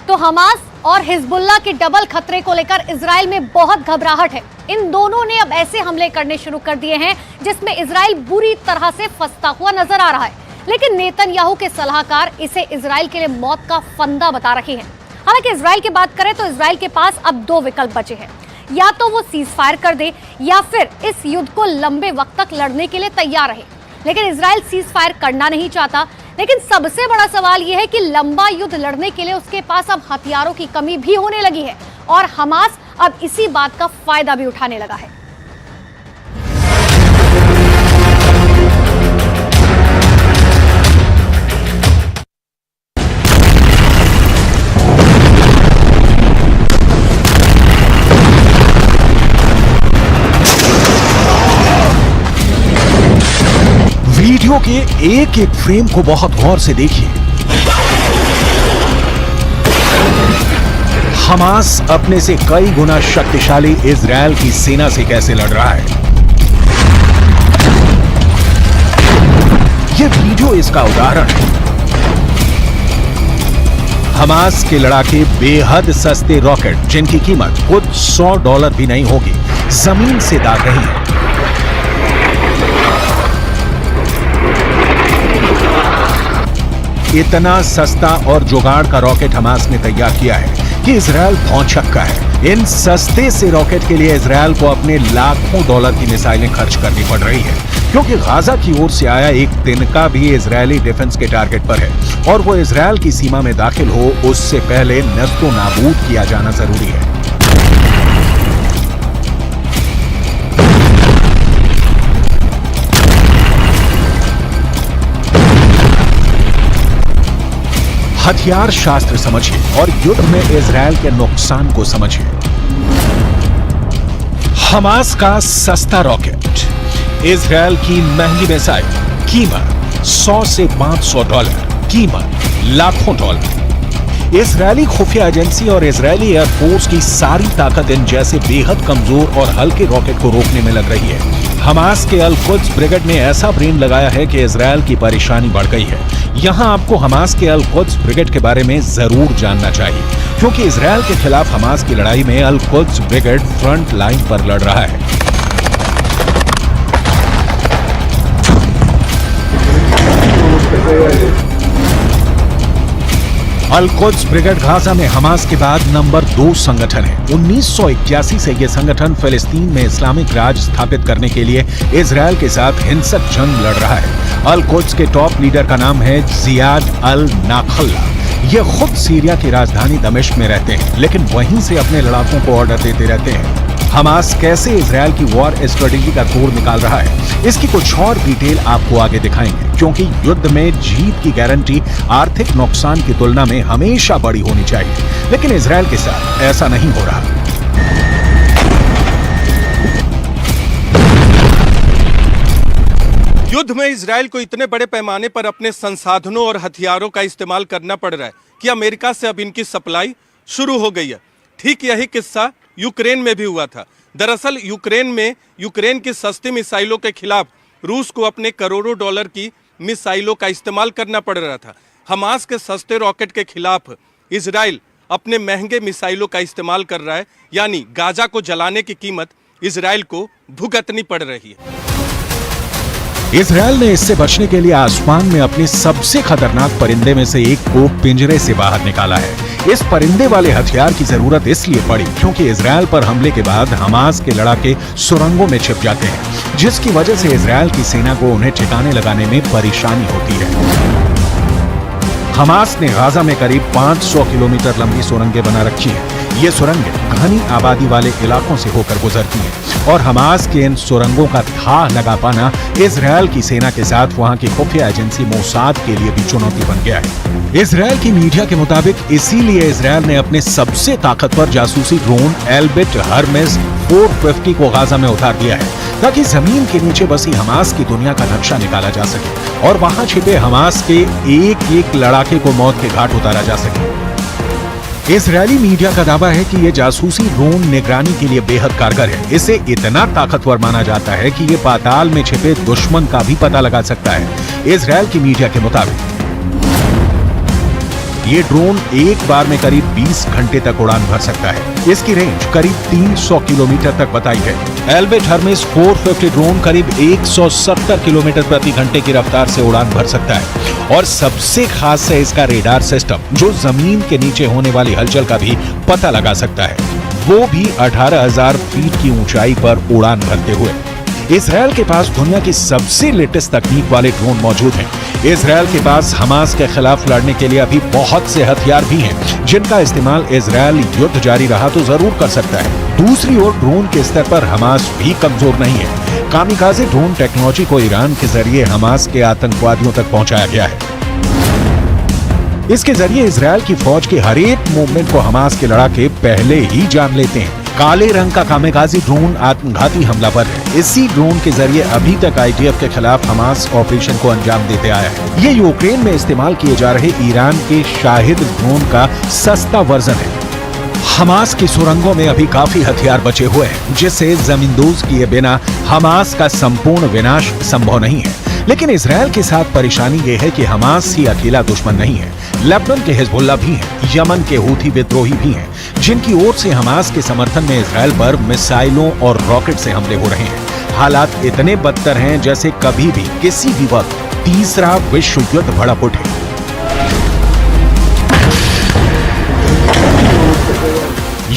तो हमास और हिजबुल्लाह के डबल खतरे को लेकर इजराइल में बहुत घबराहट है। इन दोनों ने अब ऐसे हमले करने शुरू कर दिए हैं जिसमें इजराइल बुरी तरह से फंसता हुआ नजर आ रहा है। लेकिन नेतन्याहू के सलाहकार इसे इजराइल के लिए मौत का फंदा बता रहे हैं। हालांकि इजराइल की बात करें तो इजराइल के पास अब दो विकल्प बचे हैं, या तो वो सीज फायर कर दे या फिर इस युद्ध को लंबे वक्त तक लड़ने के लिए तैयार रहे। लेकिन इजराइल सीज फायर करना नहीं चाहता। लेकिन सबसे बड़ा सवाल यह है कि लंबा युद्ध लड़ने के लिए उसके पास अब हथियारों की कमी भी होने लगी है और हमास अब इसी बात का फायदा भी उठाने लगा है। वीडियो के एक एक फ्रेम को बहुत गौर से देखिए। हमास अपने से कई गुना शक्तिशाली इजराइल की सेना से कैसे लड़ रहा है, यह वीडियो इसका उदाहरण है। हमास के लड़ाके बेहद सस्ते रॉकेट, जिनकी कीमत खुद $100 भी नहीं होगी, जमीन से दाग रही है। इतना सस्ता और जुगाड़ का रॉकेट हमास ने तैयार किया है कि इजराइल भौंचक्का है। इन सस्ते से रॉकेट के लिए इजराइल को अपने लाखों डॉलर की मिसाइलें खर्च करनी पड़ रही है, क्योंकि गाजा की ओर से आया एक तिनका भी इजरायली डिफेंस के टारगेट पर है और वो इजराइल की सीमा में दाखिल हो उससे पहले नस्तो नाबूद किया जाना जरूरी है। हथियार शास्त्र समझिए और युद्ध में इजराइल के नुकसान को समझिए। हमास का सस्ता रॉकेट, इजराइल की महंगी मिसाइल, कीमत $100 से $500, कीमत लाखों डॉलर। इजरायली खुफिया एजेंसी और इजरायली एयरफोर्स की सारी ताकत इन जैसे बेहद कमजोर और हल्के रॉकेट को रोकने में लग रही है। हमास के अल कुद्स ब्रिगेड ने ऐसा ब्रेन लगाया है कि इजराइल की परेशानी बढ़ गई है। यहां आपको हमास के अल कुद्स ब्रिगेड के बारे में जरूर जानना चाहिए, क्योंकि इजराइल के खिलाफ हमास की लड़ाई में अल कुद्स ब्रिगेड फ्रंट लाइन पर लड़ रहा है। अल कुद्स ब्रिगेड गाजा में हमास के बाद नंबर 2 संगठन है। 1981 से यह संगठन फिलिस्तीन में इस्लामिक राज स्थापित करने के लिए इजराइल के साथ हिंसक जंग लड़ रहा है। अल कुद्स के टॉप लीडर का नाम है जियाद अल नाखल्ला। ये खुद सीरिया की राजधानी दमिश्क में रहते हैं, लेकिन वहीं से अपने लड़ाकों को ऑर्डर देते रहते हैं। हमास कैसे इजराइल की वॉर स्ट्रेटेजी का तोड़ निकाल रहा है, इसकी कुछ और डिटेल आपको आगे दिखाएंगे, क्योंकि युद्ध में जीत की गारंटी आर्थिक नुकसान की तुलना में हमेशा बड़ी होनी चाहिए। लेकिन इजराइल के साथ ऐसा नहीं हो रहा। युद्ध में इजराइल को इतने बड़े पैमाने पर अपने संसाधनों और हथियारों का इस्तेमाल करना पड़ रहा है कि अमेरिका से अब इनकी सप्लाई शुरू हो गई है। ठीक यही किस्सा यूक्रेन में भी हुआ था। दरअसल यूक्रेन में यूक्रेन की सस्ती मिसाइलों के खिलाफ रूस को अपने करोड़ों डॉलर की मिसाइलों का इस्तेमाल करना पड़ रहा था। हमास के सस्ते रॉकेट के खिलाफ इजराइल अपने महंगे मिसाइलों का इस्तेमाल कर रहा है, यानी गाजा को जलाने की कीमत इजराइल को भुगतनी पड़ रही है। इजराइल ने इससे बचने के लिए आसमान में अपने सबसे खतरनाक परिंदे में से एक को पिंजरे से बाहर निकाला है। इस परिंदे वाले हथियार की जरूरत इसलिए पड़ी क्योंकि इजराइल पर हमले के बाद हमास के लड़ाके सुरंगों में छिप जाते हैं, जिसकी वजह से इजराइल की सेना को उन्हें ठिकाने लगाने में परेशानी होती है। हमास ने गाजा में करीब 500 किलोमीटर लंबी सुरंगें बना रखी हैं। ये सुरंगें घनी आबादी वाले इलाकों से होकर गुजरती हैं और हमास के इन सुरंगों का था लगा पाना इजराइल की सेना के साथ वहां की खुफिया एजेंसी मोसाद के लिए भी चुनौती बन गया है। इजराइल की मीडिया के मुताबिक इसीलिए इजराइल ने अपने सबसे ताकतवर जासूसी ड्रोन एल्बिट हर्मेस 450 को गाजा में उतार दिया है, ताकि जमीन के नीचे बसी हमास की दुनिया का नक्शा निकाला जा सके और वहां छिपे हमास के एक एक लड़ाके को मौत के घाट उतारा जा सके। इजरायली मीडिया का दावा है कि ये जासूसी ड्रोन निगरानी के लिए बेहद कारगर है। इसे इतना ताकतवर माना जाता है कि ये पाताल में छिपे दुश्मन का भी पता लगा सकता है। इजराइल की मीडिया के मुताबिक ये ड्रोन एक बार में करीब 20 घंटे तक उड़ान भर सकता है। इसकी रेंज करीब 300 किलोमीटर तक बताई है। एल्बिट हर्मेस 450 ड्रोन करीब 170 किलोमीटर प्रति घंटे की रफ्तार से उड़ान भर सकता है और सबसे खास है इसका रेडार सिस्टम, जो जमीन के नीचे होने वाली हलचल का भी पता लगा सकता है, वो भी 18,000 फीट की ऊंचाई पर उड़ान भरते हुए। इजरायल के पास दुनिया की सबसे लेटेस्ट तकनीक वाले ड्रोन मौजूद हैं। इजरायल के पास हमास के खिलाफ लड़ने के लिए अभी बहुत से हथियार भी हैं, जिनका इस्तेमाल इजरायल युद्ध जारी रहा तो जरूर कर सकता है। दूसरी ओर ड्रोन के स्तर पर हमास भी कमजोर नहीं है। कामिकाज़े ड्रोन टेक्नोलॉजी को ईरान के जरिए हमास के आतंकवादियों तक पहुंचाया गया है। इसके जरिए इजरायल की फौज के हर एक मूवमेंट को हमास के लड़ाके पहले ही जान लेते हैं। काले रंग का कामिकाज़ी ड्रोन आत्मघाती हमलावर है। इसी ड्रोन के जरिए अभी तक आईडीएफ के खिलाफ हमास ऑपरेशन को अंजाम देते आया है। ये यूक्रेन में इस्तेमाल किए जा रहे ईरान के शाहिद ड्रोन का सस्ता वर्जन है। हमास की सुरंगों में अभी काफी हथियार बचे हुए हैं, जिससे जमींदोज किए बिना हमास का संपूर्ण विनाश संभव नहीं है। लेकिन इजरायल के साथ परेशानी यह है कि हमास ही अकेला दुश्मन नहीं है। लेबनान के हिजबुल्लाह भी हैं, यमन के हूथी विद्रोही भी हैं, जिनकी ओर से हमास के समर्थन में इजरायल पर मिसाइलों और रॉकेट से हमले हो रहे हैं। हालात इतने बदतर हैं जैसे कभी भी किसी भी वक्त तीसरा विश्व युद्ध भड़क उठे।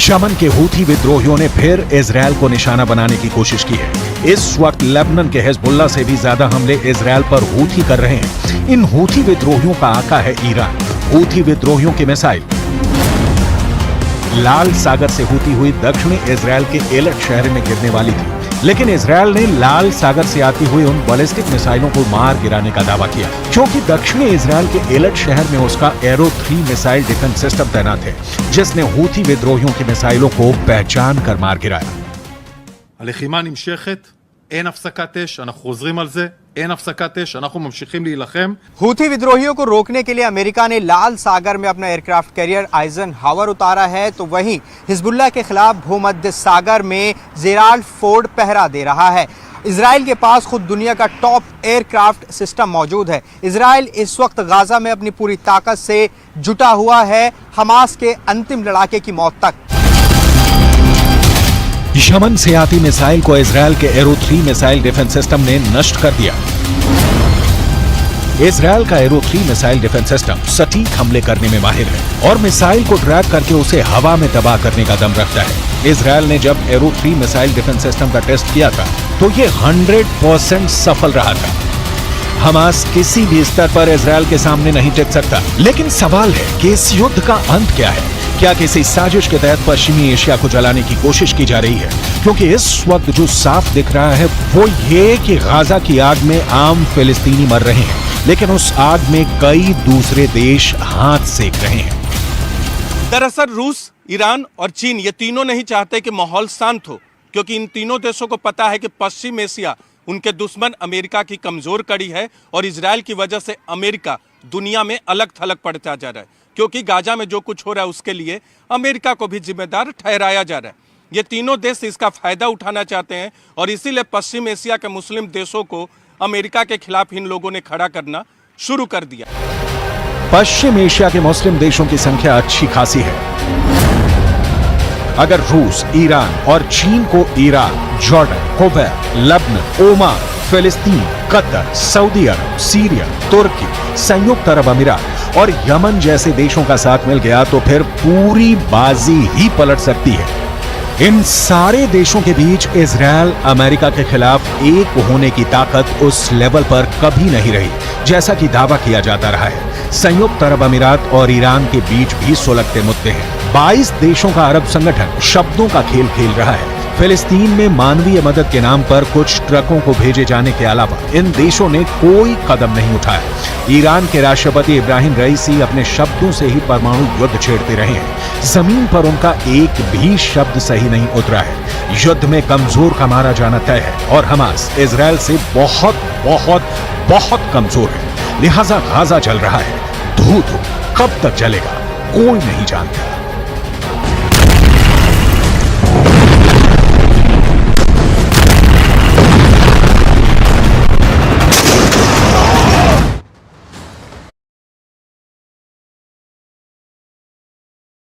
यमन के हूथी विद्रोहियों ने फिर इजरायल को निशाना बनाने की कोशिश की है। इस वक्त लेबनान के हिजबुल्लाह से भी ज्यादा हमले इजरायल पर हूथी कर रहे हैं। इन हूथी विद्रोहियों का आका है ईरान। हूथी विद्रोहियों की मिसाइल लाल सागर से होती हुई दक्षिणी इजरायल के एलट शहर में गिरने वाली थी, लेकिन इजरायल ने लाल सागर से आती हुई उन बैलिस्टिक मिसाइलों को मार गिराने का दावा किया, क्योंकि दक्षिणी इजरायल के एलट शहर में उसका एरो 3 मिसाइल डिफेंस सिस्टम तैनात है, जिसने हूथी विद्रोहियों की मिसाइलों को पहचान कर मार गिराया। הלחימה נמשכת, אין הפסקת אש, אנחנו חוזרים על זה, אין הפסקת אש, אנחנו ממשיכים להילחם. हूथी विद्रोहियों को रोकने के लिए अमेरिका ने लाल सागर में अपना एयरक्राफ्ट कैरियर आइजनहावर उतारा है, तो वहीं हिजबुल्लाह के खिलाफ भूमध्य सागर में जेराल्ड फोर्ड पहरा दे रहा है। इजराइल के पास खुद दुनिया का टॉप एयरक्राफ्ट सिस्टम मौजूद है। इजराइल इस वक्त गाजा में अपनी पूरी ताकत से जुटा हुआ है हमास के अंतिम लड़ाके की मौत तक। यमन से आती मिसाइल को इजरायल के एरो 3 मिसाइल डिफेंस सिस्टम ने नष्ट कर दिया। इजरायल का एरो 3 मिसाइल डिफेंस सिस्टम सटीक हमले करने में माहिर है और मिसाइल को ट्रैक करके उसे हवा में तबाह करने का दम रखता है। इजरायल ने जब एरो 3 मिसाइल डिफेंस सिस्टम का टेस्ट किया था तो ये 100% सफल रहा था। हमास किसी भी स्तर पर इजरायल के सामने नहीं टिक सकता। लेकिन सवाल है कि इस युद्ध का अंत क्या है? क्या किसी साजिश के तहत पश्चिमी एशिया को जलाने की कोशिश की जा रही है? क्योंकि इस वक्त जो साफ दिख रहा है वो ये कि गाजा की आग में आम फिलिस्तीनी मर रहे हैं, लेकिन उस आग में कई दूसरे देश हाथ सेक रहे हैं। दरअसल रूस, ईरान और चीन ये तीनों नहीं चाहते कि माहौल शांत हो, क्योंकि इन तीनों देशों को पता है कि पश्चिम एशिया उनके दुश्मन अमेरिका की कमजोर कड़ी है और इजरायल की वजह से अमेरिका दुनिया में अलग थलग पड़ता जा रहा है, क्योंकि गाजा में जो कुछ हो रहा है उसके लिए अमेरिका को भी जिम्मेदार ठहराया जा रहा है। ये तीनों देश इसका फायदा उठाना चाहते हैं और इसीलिए पश्चिम एशिया के मुस्लिम देशों को अमेरिका के खिलाफ इन लोगों ने खड़ा करना शुरू कर दिया। पश्चिम एशिया के मुस्लिम देशों की संख्या अच्छी खासी है। अगर रूस, ईरान और चीन को Iraq, Jordan, Kuwait, Lebanon, Oman, फिलिस्तीन, कतर, सऊदी अरब, सीरिया, तुर्की, संयुक्त अरब अमीरात और यमन जैसे देशों का साथ मिल गया तो फिर पूरी बाजी ही पलट सकती है। इन सारे देशों के बीच इजरायल अमेरिका के खिलाफ एक होने की ताकत उस लेवल पर कभी नहीं रही, जैसा कि दावा किया जाता रहा है। संयुक्त अरब अमीरात और ईरान के बीच भी सुलगते मुद्दे हैं। 22 देशों का अरब संगठन शब्दों का खेल खेल रहा है। फिलिस्तीन में मानवीय मदद के नाम पर कुछ ट्रकों को भेजे जाने के अलावा इन देशों ने कोई कदम नहीं उठाया। ईरान के राष्ट्रपति इब्राहिम रईसी अपने शब्दों से ही परमाणु युद्ध छेड़ते रहे हैं। जमीन पर उनका एक भी शब्द सही नहीं उतरा है। युद्ध में कमजोर का मारा जाना तय है और हमास इजरायल से बहुत बहुत बहुत कमजोर है। लिहाजा गाजा जल रहा है। धू कब तक जलेगा कोई नहीं जानता।